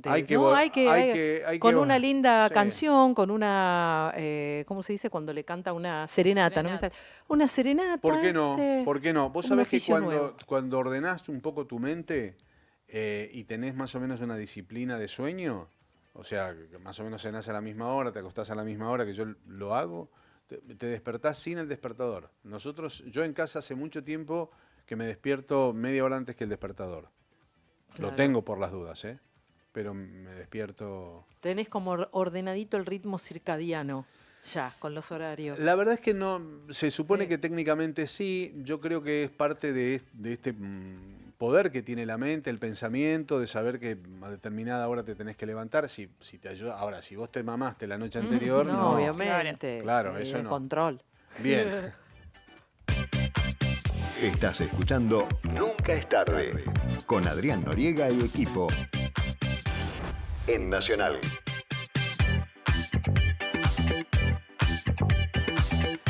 Hay que, ¿no? hay que, Con una linda sí. canción, con una, ¿cómo se dice? Cuando le canta una serenata, ¿no? Una ¿Por serenata, qué no? ¿Por qué no? Vos como un sabés que oficio nuevo. cuando ordenás un poco tu mente y tenés más o menos una disciplina de sueño, o sea, que más o menos cenás a la misma hora, te acostás a la misma hora que yo lo hago, te despertás sin el despertador. Yo en casa hace mucho tiempo que me despierto media hora antes que el despertador. Lo Claro. tengo por las dudas, ¿eh? Pero me despierto. Tenés como ordenadito el ritmo circadiano, ya, con los horarios. La verdad es que no, se supone Sí. que técnicamente sí, yo creo que es parte de este poder que tiene la mente, el pensamiento, de saber que a determinada hora te tenés que levantar, si te ayuda. Ahora, si vos te mamaste la noche anterior, No, no. obviamente. Claro, eso De no. control. Bien. Estás escuchando Nunca es tarde con Adrián Noriega y equipo en Nacional.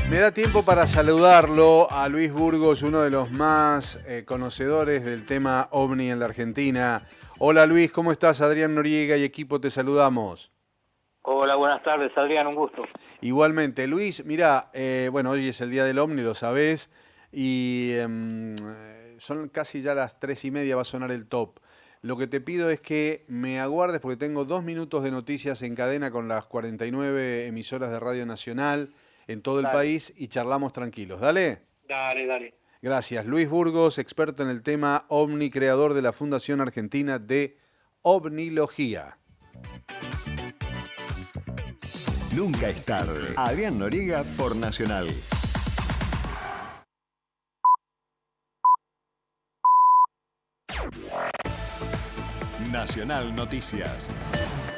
Me da tiempo para saludarlo a Luis Burgos, uno de los más conocedores del tema OVNI en la Argentina. Hola Luis, ¿cómo estás? Adrián Noriega y equipo, te saludamos. Hola, buenas tardes, Adrián, un gusto. Igualmente, Luis, mira, bueno, hoy es el día del OVNI, lo sabés, y son casi ya las 3:30, va a sonar el top. Lo que te pido es que me aguardes porque tengo 2 minutos de noticias en cadena con las 49 emisoras de Radio Nacional en todo el Dale. país y charlamos tranquilos. Dale. Dale. Gracias. Luis Burgos, experto en el tema OVNI, creador de la Fundación Argentina de OVNIología. Nunca es tarde. Adrián Noriega por Nacional. Nacional Noticias.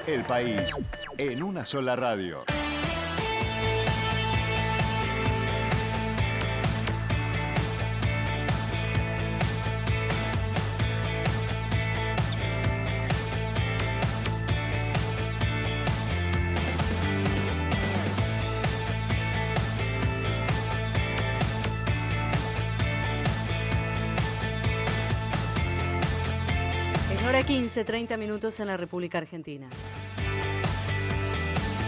El país en una sola radio. Hora 15, 30 minutos en la República Argentina.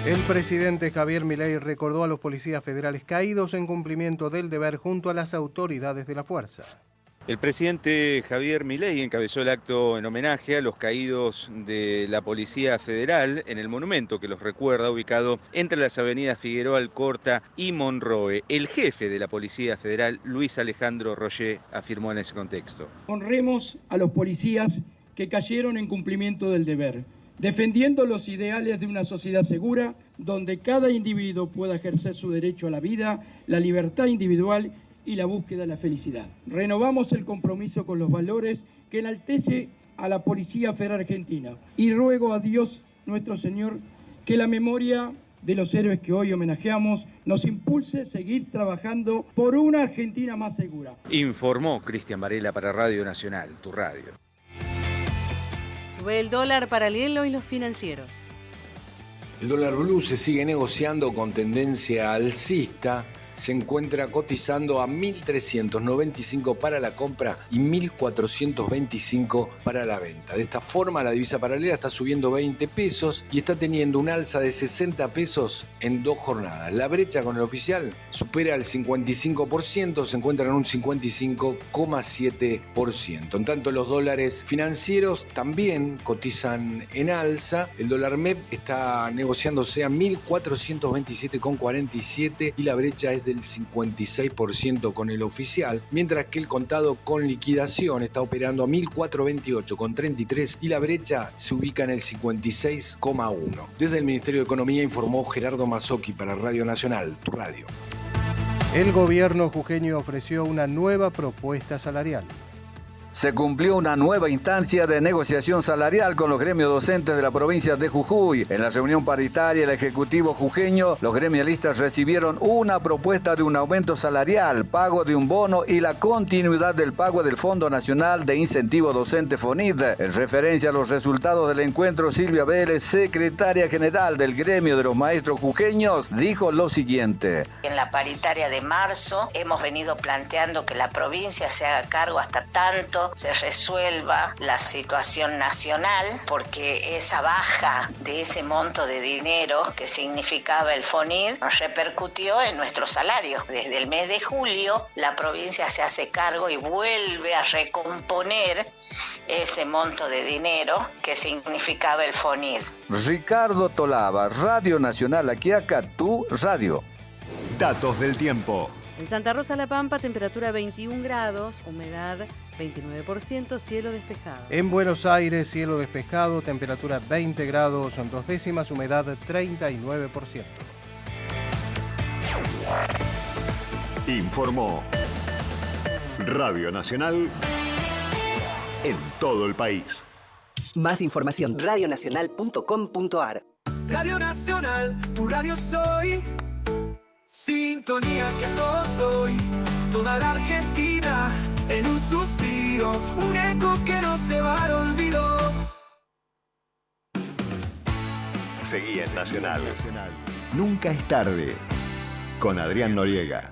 El presidente Javier Milei recordó a los policías federales caídos en cumplimiento del deber junto a las autoridades de la fuerza. El presidente Javier Milei encabezó el acto en homenaje a los caídos de la Policía Federal en el monumento que los recuerda, ubicado entre las avenidas Figueroa Alcorta y Monroe. El jefe de la Policía Federal, Luis Alejandro Roger, afirmó en ese contexto: honremos a los policías que cayeron en cumplimiento del deber, defendiendo los ideales de una sociedad segura, donde cada individuo pueda ejercer su derecho a la vida, la libertad individual y la búsqueda de la felicidad. Renovamos el compromiso con los valores que enaltece a la Policía Federal Argentina y ruego a Dios nuestro Señor que la memoria de los héroes que hoy homenajeamos nos impulse a seguir trabajando por una Argentina más segura. Informó Cristian Varela para Radio Nacional, tu radio. Sube el dólar paralelo y los financieros. El dólar blue se sigue negociando con tendencia alcista. Se encuentra cotizando a 1.395 para la compra y 1.425 para la venta. De esta forma, la divisa paralela está subiendo 20 pesos y está teniendo un alza de 60 pesos en 2 jornadas. La brecha con el oficial supera el 55%, se encuentra en un 55,7%. En tanto, los dólares financieros también cotizan en alza. El dólar MEP está negociándose a 1.427,47 y la brecha es del 56% con el oficial, mientras que el contado con liquidación está operando a 1.428,33 y la brecha se ubica en el 56,1. Desde el Ministerio de Economía informó Gerardo Mazzocchi para Radio Nacional, tu radio. El gobierno jujeño ofreció una nueva propuesta salarial. Se cumplió una nueva instancia de negociación salarial con los gremios docentes de la provincia de Jujuy. En la reunión paritaria del Ejecutivo jujeño, los gremialistas recibieron una propuesta de un aumento salarial, pago de un bono y la continuidad del pago del Fondo Nacional de Incentivo Docente FONID. En referencia a los resultados del encuentro, Silvia Vélez, secretaria general del gremio de los maestros jujeños, dijo lo siguiente. En la paritaria de marzo hemos venido planteando que la provincia se haga cargo hasta tanto pronto se resuelva la situación nacional, porque esa baja de ese monto de dinero que significaba el FONID repercutió en nuestro salario. Desde el mes de julio la provincia se hace cargo y vuelve a recomponer ese monto de dinero que significaba el FONID. Ricardo Tolava, Radio Nacional Aquiaca, tu radio. Datos del tiempo. En Santa Rosa La Pampa, temperatura 21 grados, humedad 29%, cielo despejado. En Buenos Aires, cielo despejado, temperatura 20 grados, 2 décimas, humedad 39%. Informó Radio Nacional en todo el país. Más información, radionacional.com.ar. Radio Nacional, tu radio soy. Sintonía que todos doy. Toda la Argentina en un suspiro. Un eco que no se va al olvido. Seguí en Nacional. Nunca es tarde. Con Adrián Noriega.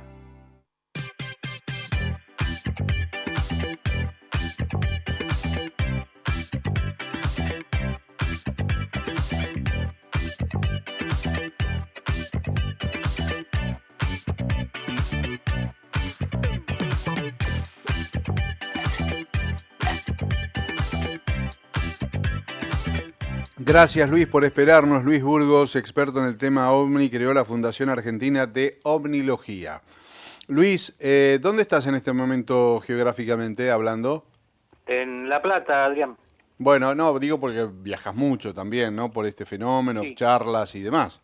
Gracias, Luis, por esperarnos. Luis Burgos, experto en el tema OVNI, creó la Fundación Argentina de Ovnilogía. Luis, ¿dónde estás en este momento geográficamente hablando? En La Plata, Adrián. Bueno, no, digo porque viajas mucho también, ¿no? Por este fenómeno, Sí. charlas y demás.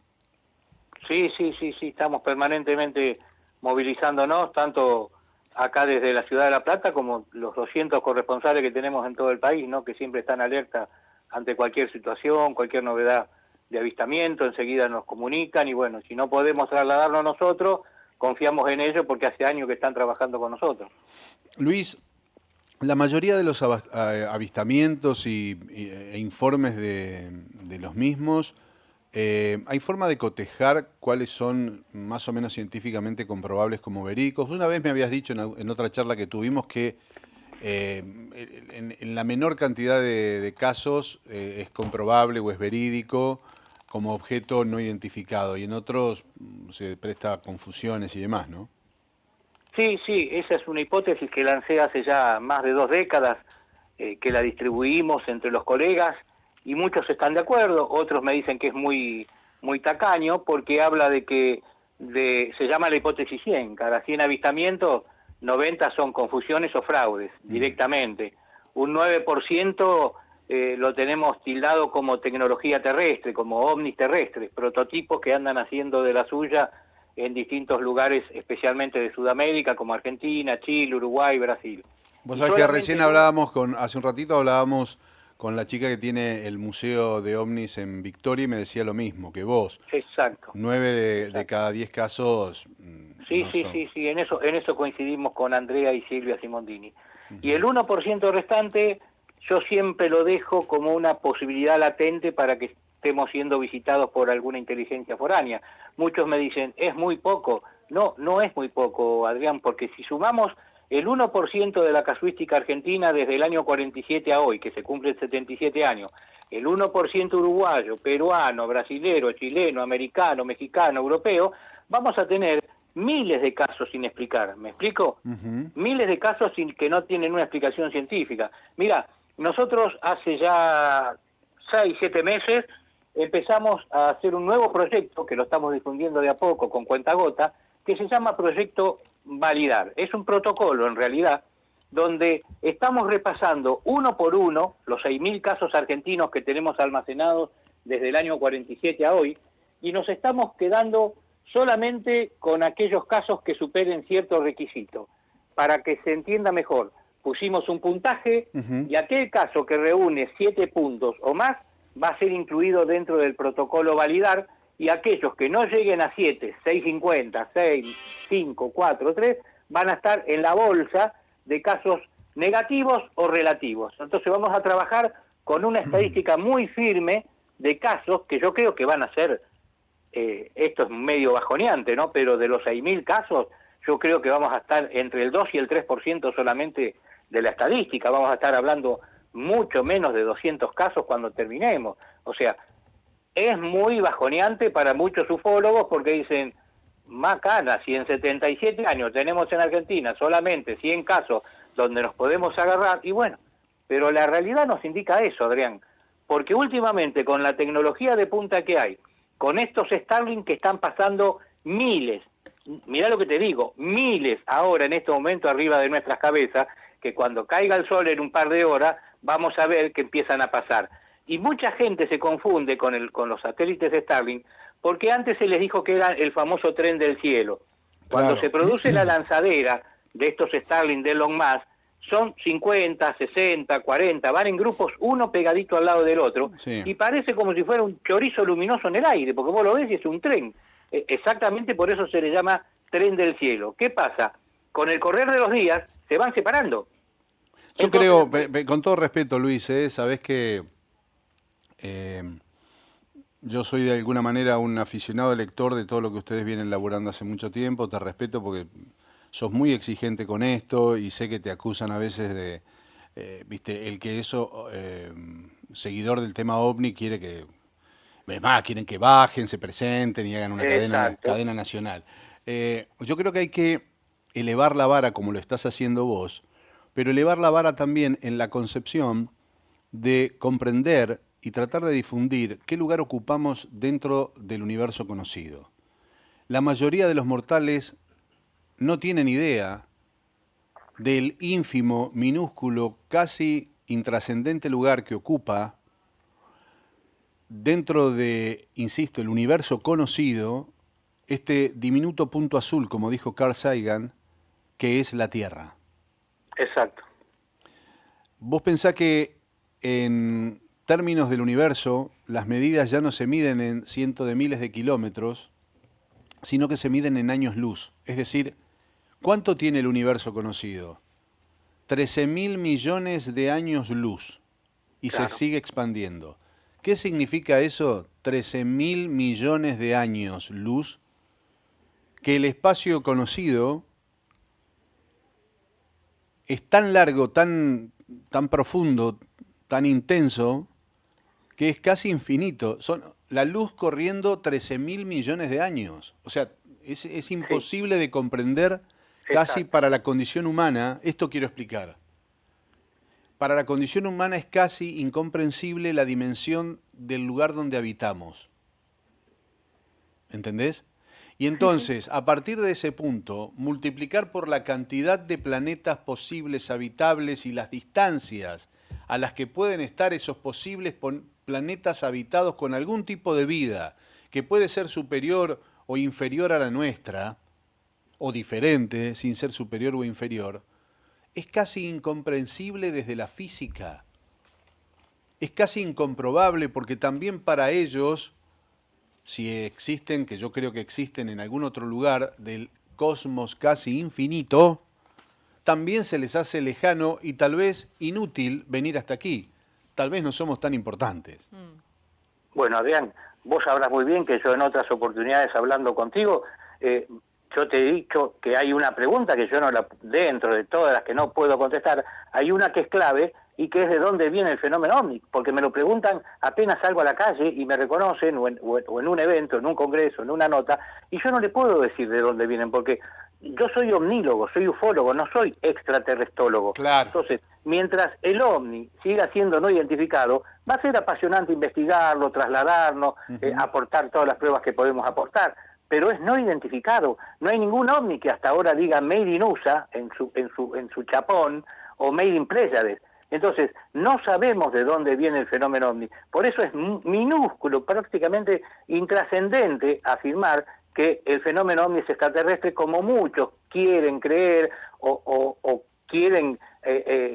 Sí, estamos permanentemente movilizándonos, tanto acá desde la ciudad de La Plata como los 200 corresponsales que tenemos en todo el país, ¿no? Que siempre están alerta ante cualquier situación, cualquier novedad de avistamiento, enseguida nos comunican y bueno, si no podemos trasladarnos nosotros, confiamos en ellos porque hace años que están trabajando con nosotros. Luis, la mayoría de los avistamientos e informes de los mismos, ¿hay forma de cotejar cuáles son más o menos científicamente comprobables como verídicos? Una vez me habías dicho en otra charla que tuvimos que en la menor cantidad de casos es comprobable o es verídico como objeto no identificado y en otros se presta a confusiones y demás, ¿no? Sí, esa es una hipótesis que lancé hace ya más de 2 décadas, que la distribuimos entre los colegas y muchos están de acuerdo, otros me dicen que es muy tacaño porque habla de que se llama la hipótesis 100, cada 100 avistamientos 90 son confusiones o fraudes directamente. Un 9% lo tenemos tildado como tecnología terrestre, como ovnis terrestres, prototipos que andan haciendo de la suya en distintos lugares, especialmente de Sudamérica, como Argentina, Chile, Uruguay, Brasil. Vos sabés que recién hace un ratito hablábamos con la chica que tiene el Museo de OVNIs en Victoria y me decía lo mismo que vos. Exacto. 9 de cada 10 casos. Sí, en eso coincidimos con Andrea y Silvia Simondini. Y el 1% restante yo siempre lo dejo como una posibilidad latente para que estemos siendo visitados por alguna inteligencia foránea. Muchos me dicen, es muy poco. No es muy poco, Adrián, porque si sumamos el 1% de la casuística argentina desde el año 47 a hoy, que se cumplen 77 años, el 1% uruguayo, peruano, brasilero, chileno, americano, mexicano, europeo, vamos a tener miles de casos sin explicar, ¿me explico? Miles de casos que no tienen una explicación científica. Mira, nosotros hace ya 6, 7 meses empezamos a hacer un nuevo proyecto, que lo estamos difundiendo de a poco con cuentagota, que se llama Proyecto Validar. Es un protocolo, en realidad, donde estamos repasando uno por uno los 6.000 casos argentinos que tenemos almacenados desde el año 47 a hoy, y nos estamos quedando solamente con aquellos casos que superen cierto requisito. Para que se entienda mejor, pusimos un puntaje y aquel caso que reúne 7 puntos o más va a ser incluido dentro del protocolo Validar, y aquellos que no lleguen a 7, 6.50, 6, 5, 4, 3, van a estar en la bolsa de casos negativos o relativos. Entonces vamos a trabajar con una estadística muy firme de casos que yo creo que van a ser, esto es medio bajoneante, ¿no? Pero de los 6.000 casos, yo creo que vamos a estar entre el 2 y el 3% solamente la estadística, vamos a estar hablando mucho menos de 200 casos cuando terminemos. O sea, es muy bajoneante para muchos ufólogos porque dicen, macana, si en 77 años tenemos en Argentina solamente 100 casos donde nos podemos agarrar, y bueno, pero la realidad nos indica eso, Adrián, porque últimamente con la tecnología de punta que hay, con estos Starlink que están pasando miles, mirá lo que te digo, miles ahora en este momento arriba de nuestras cabezas, que cuando caiga el sol en un par de horas vamos a ver que empiezan a pasar. Y mucha gente se confunde con los satélites Starlink, porque antes se les dijo que era el famoso tren del cielo. Cuando Claro. se produce la lanzadera de estos Starlink de Elon Musk, son 50, 60, 40, van en grupos uno pegadito al lado del otro, Sí. y parece como si fuera un chorizo luminoso en el aire, porque vos lo ves y es un tren. Exactamente por eso se le llama tren del cielo. ¿Qué pasa? Con el correr de los días se van separando. Yo Entonces, creo, con todo respeto, Luis, sabés que yo soy de alguna manera un aficionado lector de todo lo que ustedes vienen laburando hace mucho tiempo. Te respeto porque sos muy exigente con esto y sé que te acusan a veces de, viste, el que eso, seguidor del tema OVNI quiere que, es más, quieren que bajen, se presenten y hagan una Exacto. cadena nacional. Yo creo que hay que elevar la vara como lo estás haciendo vos, pero elevar la vara también en la concepción de comprender y tratar de difundir qué lugar ocupamos dentro del universo conocido. La mayoría de los mortales no tienen idea del ínfimo, minúsculo, casi intrascendente lugar que ocupa dentro de, insisto, el universo conocido, este diminuto punto azul, como dijo Carl Sagan, que es la Tierra. exacto. Vos pensás que en términos del universo, las medidas ya no se miden en cientos de miles de kilómetros, sino que se miden en años luz. Es decir, ¿cuánto tiene el universo conocido? 13.000 millones de años luz. Y Claro. se sigue expandiendo. ¿Qué significa eso? 13.000 millones de años luz. Que el espacio conocido es tan largo, tan profundo, tan intenso, que es casi infinito. Son la luz corriendo 13.000 millones de años. O sea, es imposible de comprender casi Exacto. para la condición humana. Esto quiero explicar. Para la condición humana es casi incomprensible la dimensión del lugar donde habitamos. ¿Entendés? Y entonces, a partir de ese punto, multiplicar por la cantidad de planetas posibles habitables y las distancias a las que pueden estar esos posibles planetas habitados con algún tipo de vida, que puede ser superior o inferior a la nuestra, o diferente, sin ser superior o inferior, es casi incomprensible desde la física. Es casi incomprobable porque también para ellos, si existen, que yo creo que existen en algún otro lugar del cosmos casi infinito, también se les hace lejano y tal vez inútil venir hasta aquí. Tal vez no somos tan importantes. Bueno, Adrián, vos sabrás muy bien que yo en otras oportunidades hablando contigo, yo te he dicho que hay una pregunta que yo no la, dentro de todas las que no puedo contestar, hay una que es clave y que es de dónde viene el fenómeno OVNI, porque me lo preguntan apenas salgo a la calle y me reconocen o en un evento, en un congreso, en una nota, y yo no le puedo decir de dónde vienen, porque yo soy omnílogo, soy ufólogo, no soy extraterrestólogo. Claro. Entonces, mientras el OVNI siga siendo no identificado, va a ser apasionante investigarlo, trasladarnos, aportar todas las pruebas que podemos aportar, pero es no identificado. No hay ningún OVNI que hasta ahora diga Made in USA en su chapón o Made in Pleiades. Entonces, no sabemos de dónde viene el fenómeno OVNI. Por eso es minúsculo, prácticamente intrascendente afirmar que el fenómeno OVNI es extraterrestre, como muchos quieren creer o quieren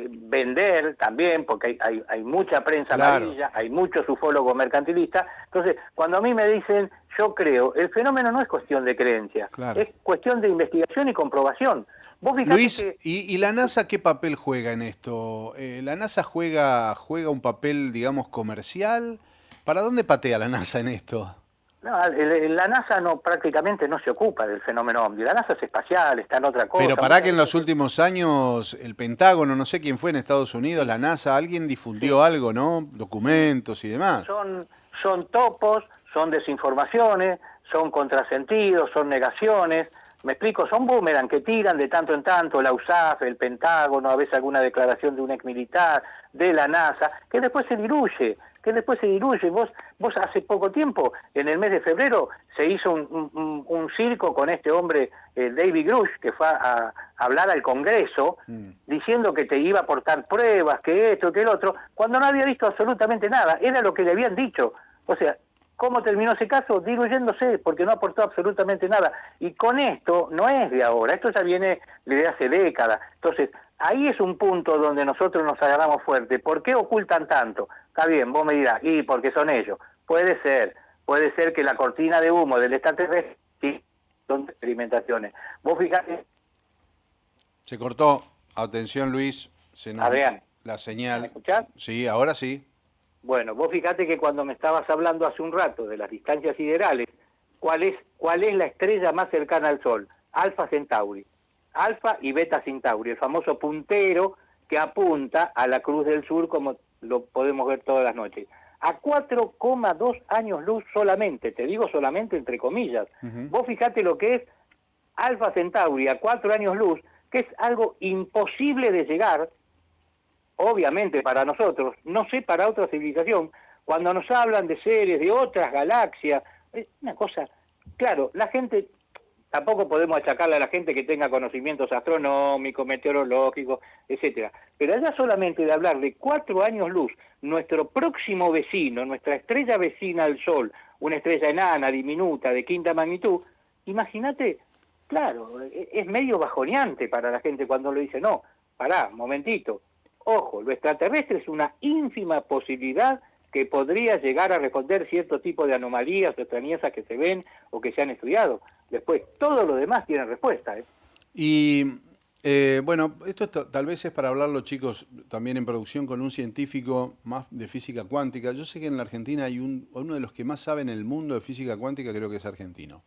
vender también, porque hay mucha prensa amarilla, hay muchos ufólogos mercantilistas. Entonces, cuando a mí me dicen, yo creo, el fenómeno no es cuestión de creencia, es cuestión de investigación y comprobación. Vos fijate Luis, que... ¿y la NASA qué papel juega en esto? ¿La NASA juega un papel, digamos, comercial? ¿Para dónde patea la NASA en esto? No, la NASA prácticamente no se ocupa del fenómeno OVNI. La NASA es espacial, está en otra cosa. Pero para que en los últimos años el Pentágono, no sé quién fue en Estados Unidos, la NASA, alguien difundió algo, ¿no? Documentos y demás. Son topos, son desinformaciones, son contrasentidos, son negaciones. Me explico, son boomerang que tiran de tanto en tanto la USAF, el Pentágono, a veces alguna declaración de un ex militar, de la NASA, que después se diluye. Vos hace poco tiempo, en el mes de febrero, se hizo un circo con este hombre, David Grush, que fue a hablar al Congreso, diciendo que te iba a aportar pruebas, que esto, que el otro, cuando no había visto absolutamente nada, era lo que le habían dicho. O sea, ¿cómo terminó ese caso? Diluyéndose, porque no aportó absolutamente nada. Y con esto no es de ahora, esto ya viene de hace décadas. Entonces, ahí es un punto donde nosotros nos agarramos fuerte. ¿Por qué ocultan tanto? Está bien, vos me dirás, y porque son ellos. Puede ser que la cortina de humo del extraterrestre, sí, son experimentaciones. Vos fijate. Se cortó. Atención, Luis. Adrián, la señal. ¿me escuchás? Sí, ahora sí. Bueno, vos fijate que cuando me estabas hablando hace un rato de las distancias siderales, ¿cuál es la estrella más cercana al Sol? Alfa Centauri. Alfa y Beta Centauri, el famoso puntero que apunta a la Cruz del Sur, como lo podemos ver todas las noches. A 4,2 años luz solamente, te digo solamente entre comillas. Vos fijate lo que es Alfa Centauri a 4 años luz, que es algo imposible de llegar, obviamente para nosotros, no sé para otra civilización. Cuando nos hablan de seres de otras galaxias, es una cosa, claro, la gente, tampoco podemos achacarle a la gente que tenga conocimientos astronómicos, meteorológicos, etcétera. Pero allá solamente de hablar de 4 años luz, nuestro próximo vecino, nuestra estrella vecina al Sol, una estrella enana, diminuta, de quinta magnitud, imagínate, claro, es medio bajoneante para la gente cuando le dice, no, pará, momentito, ojo, lo extraterrestre es una ínfima posibilidad que podría llegar a responder cierto tipo de anomalías o extrañezas que se ven o que se han estudiado. Después, todo lo demás tiene respuesta. Y bueno, esto tal vez es para hablarlo, chicos, también en producción con un científico más de física cuántica. Yo sé que en la Argentina hay uno de los que más sabe en el mundo de física cuántica, creo que es argentino.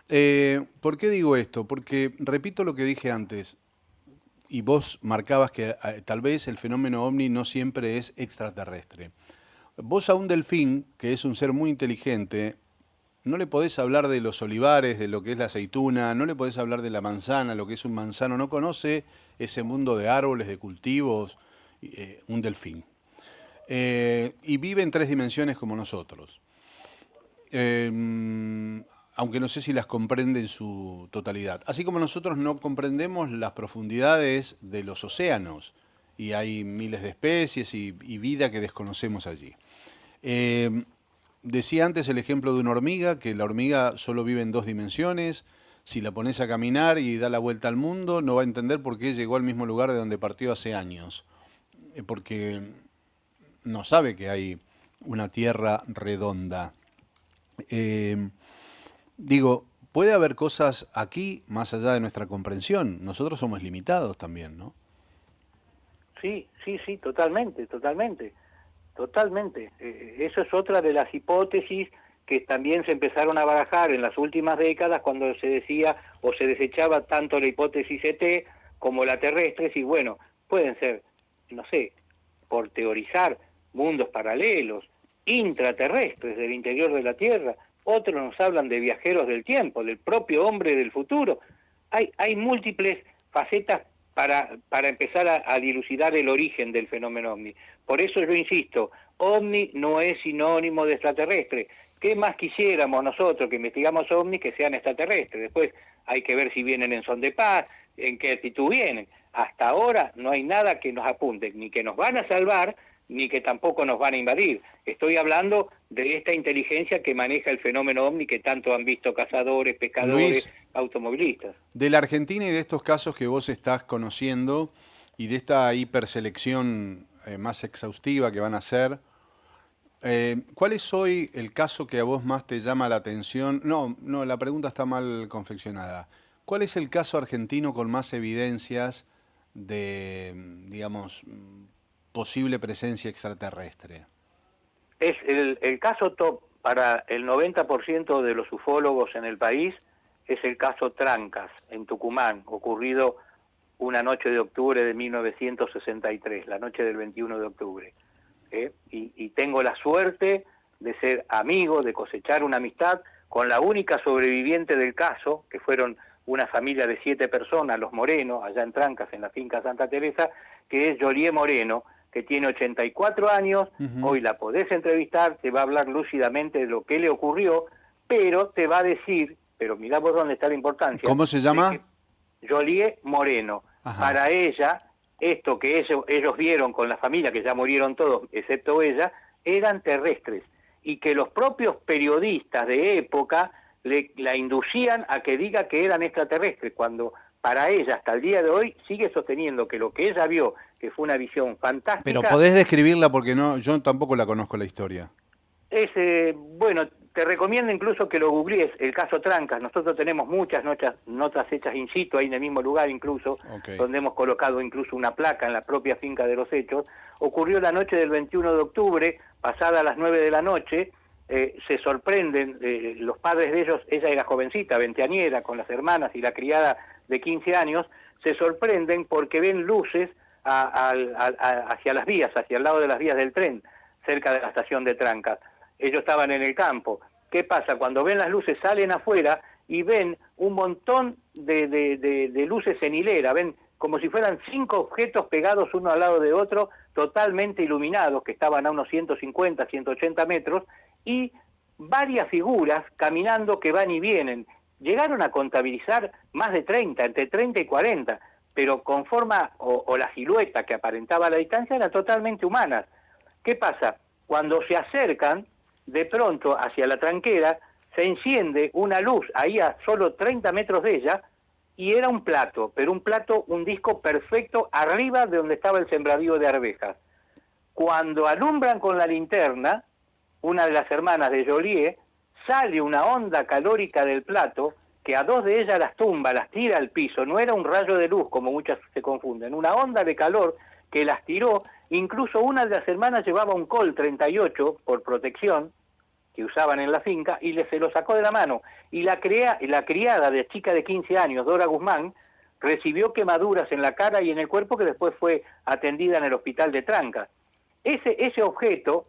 ¿Por qué digo esto? Porque repito lo que dije antes, y vos marcabas que tal vez el fenómeno OVNI no siempre es extraterrestre. Vos a un delfín, que es un ser muy inteligente, no le podés hablar de los olivares, de lo que es la aceituna, no le podés hablar de la manzana, lo que es un manzano, no conoce ese mundo de árboles, de cultivos, un delfín. Y vive en 3 dimensiones como nosotros. Aunque no sé si las comprende en su totalidad. Así como nosotros no comprendemos las profundidades de los océanos, y hay miles de especies y vida que desconocemos allí. Decía antes el ejemplo de una hormiga, que la hormiga solo vive en 2 dimensiones. Si la pones a caminar y da la vuelta al mundo, no va a entender por qué llegó al mismo lugar de donde partió hace años. Porque no sabe que hay una tierra redonda. Digo, puede haber cosas aquí más allá de nuestra comprensión. Nosotros somos limitados también, ¿no? Sí, totalmente. Eso es otra de las hipótesis que también se empezaron a barajar en las últimas décadas cuando se decía o se desechaba tanto la hipótesis ET como la terrestre. Y bueno, pueden ser, no sé, por teorizar mundos paralelos, intraterrestres del interior de la Tierra. Otros nos hablan de viajeros del tiempo, del propio hombre del futuro. Hay múltiples facetas para empezar a dilucidar el origen del fenómeno OVNI. Por eso yo insisto, OVNI no es sinónimo de extraterrestre. ¿Qué más quisiéramos nosotros que investigamos OVNI que sean extraterrestres? Después hay que ver si vienen en son de paz, en qué actitud vienen. Hasta ahora no hay nada que nos apunte, ni que nos van a salvar, ni que tampoco nos van a invadir. Estoy hablando de esta inteligencia que maneja el fenómeno OVNI que tanto han visto cazadores, pescadores, Luis, automovilistas. De la Argentina y de estos casos que vos estás conociendo y de esta hiperselección más exhaustiva que van a hacer, ¿cuál es hoy el caso que a vos más te llama la atención? No, la pregunta está mal confeccionada. ¿Cuál es el caso argentino con más evidencias de, digamos, posible presencia extraterrestre? Es el caso top para el 90% de los ufólogos en el país es el caso Trancas, en Tucumán, ocurrido una noche de octubre de 1963, la noche del 21 de octubre. Y tengo la suerte de ser amigo, de cosechar una amistad con la única sobreviviente del caso, que fueron una familia de 7 personas, los Moreno, allá en Trancas, en la finca Santa Teresa, que es Jolie Moreno, que tiene 84 años, hoy la podés entrevistar, te va a hablar lúcidamente de lo que le ocurrió, pero te va a decir, pero mirá vos dónde está la importancia. ¿Cómo se llama? Jolie Moreno. Ajá. Para ella, esto que ellos vieron con la familia, que ya murieron todos, excepto ella, eran terrestres, y que los propios periodistas de época la inducían a que diga que eran extraterrestres, cuando para ella hasta el día de hoy sigue sosteniendo que lo que ella vio, que fue una visión fantástica... Pero podés describirla porque no, yo tampoco la conozco la historia. Es, bueno, te recomiendo incluso que lo googlees, el caso Trancas. Nosotros tenemos muchas notas hechas in situ, ahí en el mismo lugar incluso, donde hemos colocado incluso una placa en la propia finca de los hechos. Ocurrió la noche del 21 de octubre, pasada las 9 de la noche, se sorprenden los padres de ellos, ella era jovencita, veinteañera, con las hermanas y la criada de 15 años, se sorprenden porque ven luces hacia las vías, hacia el lado de las vías del tren, cerca de la estación de Trancas. Ellos estaban en el campo. ¿Qué pasa? Cuando ven las luces salen afuera y ven un montón de luces en hilera, ven como si fueran 5 objetos pegados uno al lado de otro, totalmente iluminados, que estaban a unos 150, 180 metros, y varias figuras caminando que van y vienen. Llegaron a contabilizar más de 30, entre 30 y 40, pero con forma o la silueta que aparentaba a la distancia era totalmente humana. ¿Qué pasa? Cuando se acercan, de pronto hacia la tranquera, se enciende una luz ahí a solo 30 metros de ella, y era un plato, pero un disco perfecto arriba de donde estaba el sembradío de arvejas. Cuando alumbran con la linterna, una de las hermanas de Jolie, sale una onda calórica del plato que a 2 de ellas las tumba, las tira al piso. No era un rayo de luz, como muchas se confunden, una onda de calor que las tiró. Incluso una de las hermanas llevaba un Colt 38 por protección que usaban en la finca y se lo sacó de la mano. Y la criada de chica de 15 años, Dora Guzmán, recibió quemaduras en la cara y en el cuerpo, que después fue atendida en el hospital de Trancas. Ese objeto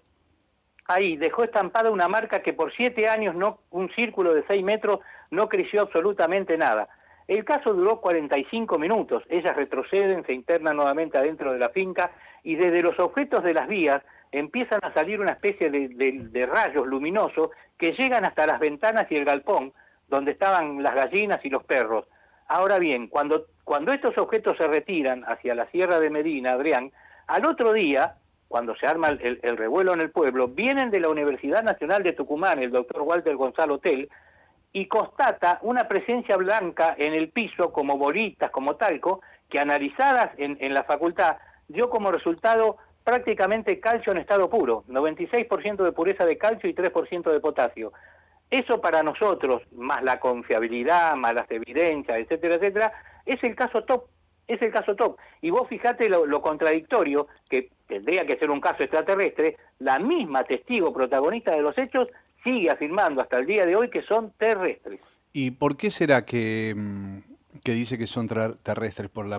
ahí dejó estampada una marca que por 7 años, un círculo de 6 metros, no creció absolutamente nada. El caso duró 45 minutos. Ellas retroceden, se internan nuevamente adentro de la finca y desde los objetos de las vías empiezan a salir una especie de rayos luminosos que llegan hasta las ventanas y el galpón donde estaban las gallinas y los perros. Ahora bien, cuando estos objetos se retiran hacia la Sierra de Medina, Adrián, al otro día, cuando se arma el revuelo en el pueblo, vienen de la Universidad Nacional de Tucumán, el doctor Walter Gonzalo Tell, y constata una presencia blanca en el piso, como bolitas, como talco, que analizadas en la facultad, dio como resultado prácticamente calcio en estado puro, 96% de pureza de calcio y 3% de potasio. Eso para nosotros, más la confiabilidad, más las evidencias, etcétera, etcétera, es el caso top. Es el caso top. Y vos fijate lo contradictorio, que tendría que ser un caso extraterrestre, la misma testigo protagonista de los hechos sigue afirmando hasta el día de hoy que son terrestres. ¿Y por qué será que dice que son terrestres? ¿Por la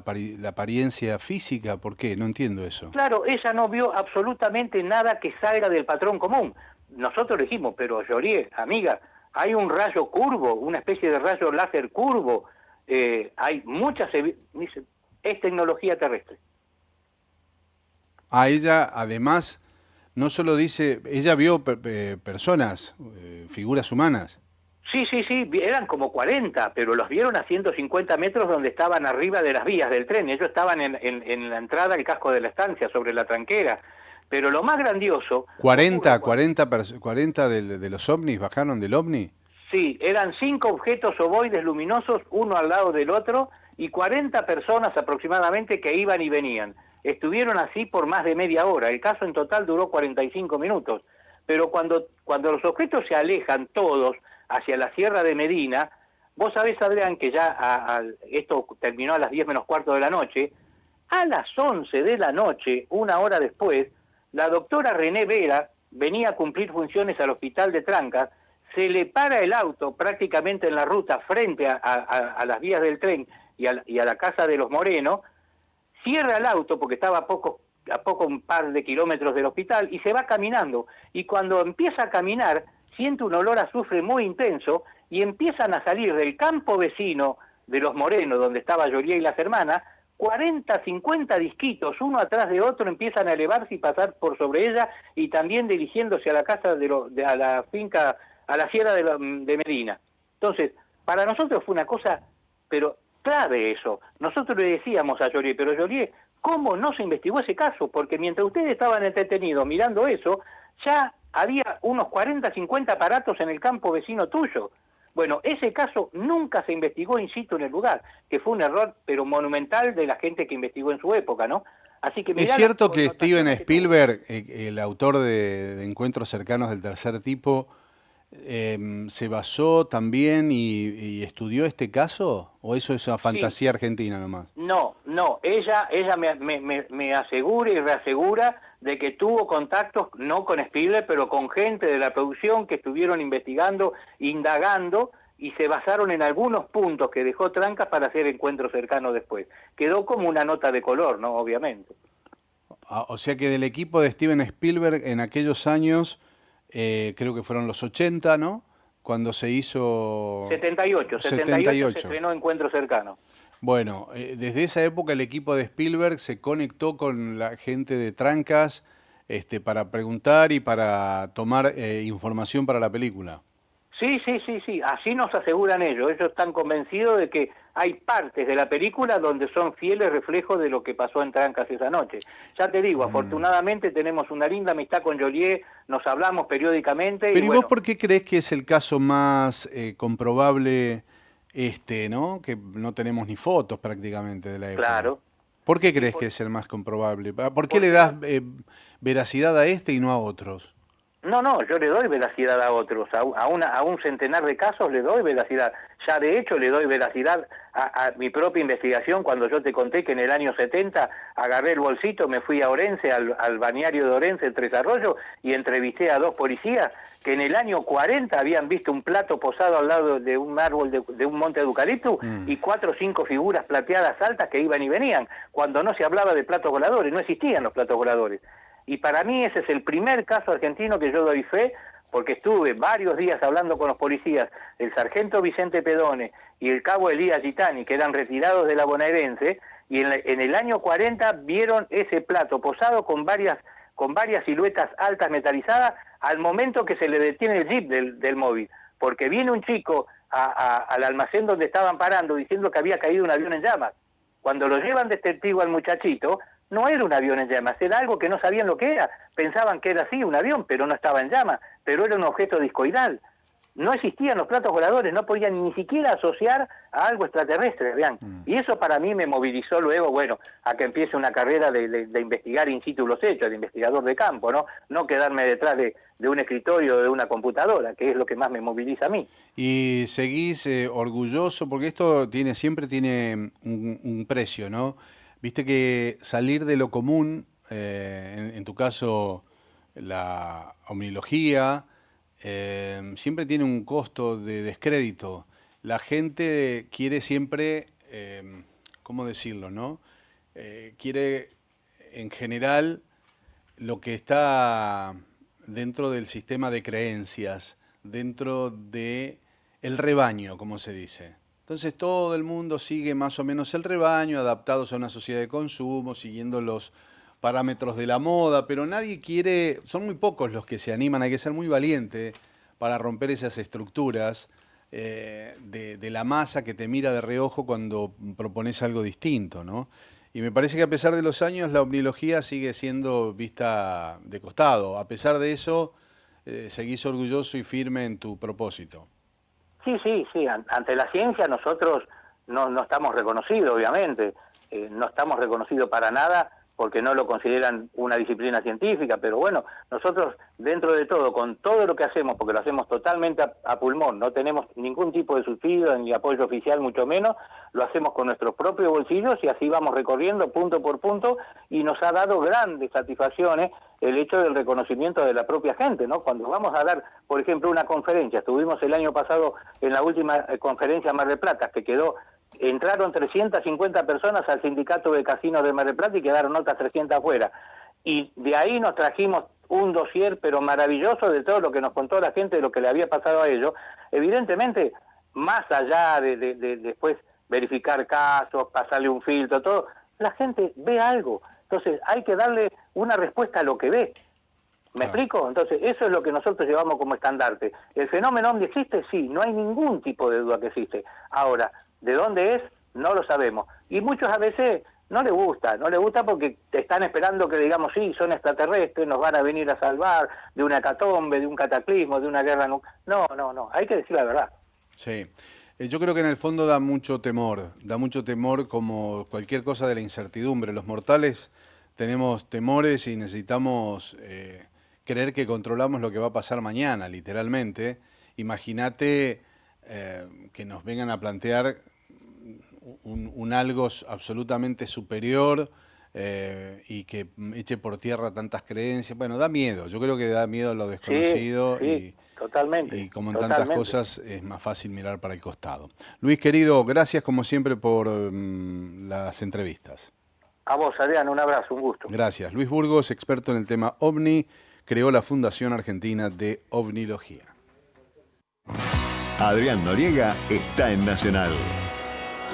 apariencia física? ¿Por qué? No entiendo eso. Claro, ella no vio absolutamente nada que salga del patrón común. Nosotros le dijimos, pero Jolie, amiga, hay un rayo curvo, una especie de rayo láser curvo, hay muchas... Dice, es tecnología terrestre. A ella, además, no solo dice, ella vio personas, figuras humanas. Sí, eran como 40, pero los vieron a 150 metros donde estaban arriba de las vías del tren. Ellos estaban en la entrada del casco de la estancia, sobre la tranquera. Pero lo más grandioso... 40 de los ovnis bajaron del ovni. Sí, eran 5 objetos ovoides luminosos, uno al lado del otro, y 40 personas aproximadamente que iban y venían. Estuvieron así por más de media hora. El caso en total duró 45 minutos. Pero cuando los objetos se alejan todos hacia la Sierra de Medina, vos sabés, Adrián, que ya esto terminó a las 10 menos cuarto de la noche, a las 11 de la noche, una hora después, la doctora René Vera, venía a cumplir funciones al hospital de Trancas, se le para el auto prácticamente en la ruta frente a las vías del tren y a la casa de los Moreno, cierra el auto porque estaba a poco un par de kilómetros del hospital y se va caminando. Y cuando empieza a caminar, siente un olor a azufre muy intenso y empiezan a salir del campo vecino de los Moreno, donde estaba Yorié y las hermanas, 40, 50 disquitos, uno atrás de otro, empiezan a elevarse y pasar por sobre ella y también dirigiéndose a la casa a la finca, a la sierra de Medina. Entonces, para nosotros fue una cosa, pero clave eso. Nosotros le decíamos a Yorié, pero Yorié, ¿cómo no se investigó ese caso? Porque mientras ustedes estaban entretenidos mirando eso, ya había unos 40, 50 aparatos en el campo vecino tuyo. Bueno, ese caso nunca se investigó in situ en el lugar, que fue un error, pero monumental de la gente que investigó en su época, ¿no? Así que ¿Es cierto que Steven Spielberg, el autor de Encuentros cercanos del tercer tipo, se basó también y estudió este caso? ¿O eso es una fantasía argentina nomás? No, ella me asegura y reasegura de que tuvo contactos, no con Spielberg, pero con gente de la producción que estuvieron investigando, indagando, y se basaron en algunos puntos que dejó Trancas para hacer Encuentros cercanos después. Quedó como una nota de color, ¿no? Obviamente. O sea que del equipo de Steven Spielberg en aquellos años, creo que fueron los 80, ¿no? Cuando se hizo... 78 se estrenó Encuentros cercanos. Bueno, desde esa época el equipo de Spielberg se conectó con la gente de Trancas para preguntar y para tomar información para la película. Sí, así nos aseguran ellos. Ellos están convencidos de que hay partes de la película donde son fieles reflejos de lo que pasó en Trancas esa noche. Ya te digo, afortunadamente tenemos una linda amistad con Yorié, nos hablamos periódicamente. Pero ¿y vos por qué crees que es el caso más comprobable ¿no? Que no tenemos ni fotos prácticamente de la época. Claro. ¿Por qué crees que es el más comprobable? ¿Por qué le das veracidad a este y no a otros? No, yo le doy veracidad a otros, a un centenar de casos le doy veracidad. Ya de hecho le doy veracidad a mi propia investigación cuando yo te conté que en el año 70 agarré el bolsito, me fui a Orense, al balneario de Orense, el Tres Arroyos, y entrevisté a 2 policías que en el año 40 habían visto un plato posado al lado de un árbol de un monte de eucalipto y 4 o 5 figuras plateadas altas que iban y venían, cuando no se hablaba de platos voladores, no existían los platos voladores. Y para mí ese es el primer caso argentino que yo doy fe, porque estuve varios días hablando con los policías, el sargento Vicente Pedone y el cabo Elías Gitani, que eran retirados de la bonaerense, y en el año 40 vieron ese plato posado con varias siluetas altas metalizadas al momento que se le detiene el jeep del móvil, porque viene un chico al almacén donde estaban parando diciendo que había caído un avión en llamas. Cuando lo llevan de testigo al muchachito, no era un avión en llamas, era algo que no sabían lo que era. Pensaban que era así, un avión, pero no estaba en llamas, pero era un objeto discoidal. No existían los platos voladores, no podían ni siquiera asociar a algo extraterrestre, vean. Y eso para mí me movilizó luego, bueno, a que empiece una carrera de investigar in situ los hechos, de investigador de campo, no quedarme detrás de un escritorio o de una computadora, que es lo que más me moviliza a mí. Y seguís orgulloso, porque esto siempre tiene un precio, ¿no? Viste que salir de lo común, en tu caso la omnilogía, siempre tiene un costo de descrédito. La gente quiere siempre, ¿cómo decirlo, no? Quiere en general lo que está dentro del sistema de creencias, dentro de el rebaño, como se dice. Entonces todo el mundo sigue más o menos el rebaño, adaptados a una sociedad de consumo, siguiendo los parámetros de la moda, pero nadie quiere, son muy pocos los que se animan, hay que ser muy valiente para romper esas estructuras de la masa que te mira de reojo cuando propones algo distinto, ¿no? Y me parece que a pesar de los años la omnilogía sigue siendo vista de costado. A pesar de eso, seguís orgulloso y firme en tu propósito. Sí, ante la ciencia nosotros no estamos reconocidos, obviamente, no estamos reconocidos para nada porque no lo consideran una disciplina científica, pero bueno, nosotros dentro de todo, con todo lo que hacemos, porque lo hacemos totalmente a pulmón, no tenemos ningún tipo de subsidio ni apoyo oficial, mucho menos, lo hacemos con nuestros propios bolsillos y así vamos recorriendo punto por punto, y nos ha dado grandes satisfacciones el hecho del reconocimiento de la propia gente, ¿no? Cuando vamos a dar, por ejemplo, una conferencia, estuvimos el año pasado en la última conferencia Mar del Plata, que entraron 350 personas al sindicato de casinos de Mar del Plata y quedaron otras 300 afuera. Y de ahí nos trajimos un dossier, pero maravilloso, de todo lo que nos contó la gente, de lo que le había pasado a ellos. Evidentemente, más allá de después verificar casos, pasarle un filtro, todo, la gente ve algo. Entonces, hay que darle una respuesta a lo que ve. ¿Me explico? Entonces, eso es lo que nosotros llevamos como estandarte. ¿El fenómeno OVNI existe? Sí, no hay ningún tipo de duda que existe. Ahora, ¿de dónde es? No lo sabemos. Y muchos a veces no les gusta porque están esperando que digamos, sí, son extraterrestres, nos van a venir a salvar de una hecatombe, de un cataclismo, de una guerra nuclear. No, hay que decir la verdad. Sí. Yo creo que en el fondo da mucho temor como cualquier cosa de la incertidumbre. Los mortales tenemos temores y necesitamos creer que controlamos lo que va a pasar mañana, literalmente. Imagínate que nos vengan a plantear un algo absolutamente superior y que eche por tierra tantas creencias. Bueno, da miedo. Yo creo que da miedo lo desconocido. Sí, totalmente. Y como en tantas cosas es más fácil mirar para el costado. Luis, querido, gracias como siempre por las entrevistas. A vos, Adrián, un abrazo, un gusto. Gracias. Luis Burgos, experto en el tema OVNI, creó la Fundación Argentina de OVNIología. Adrián Noriega está en Nacional.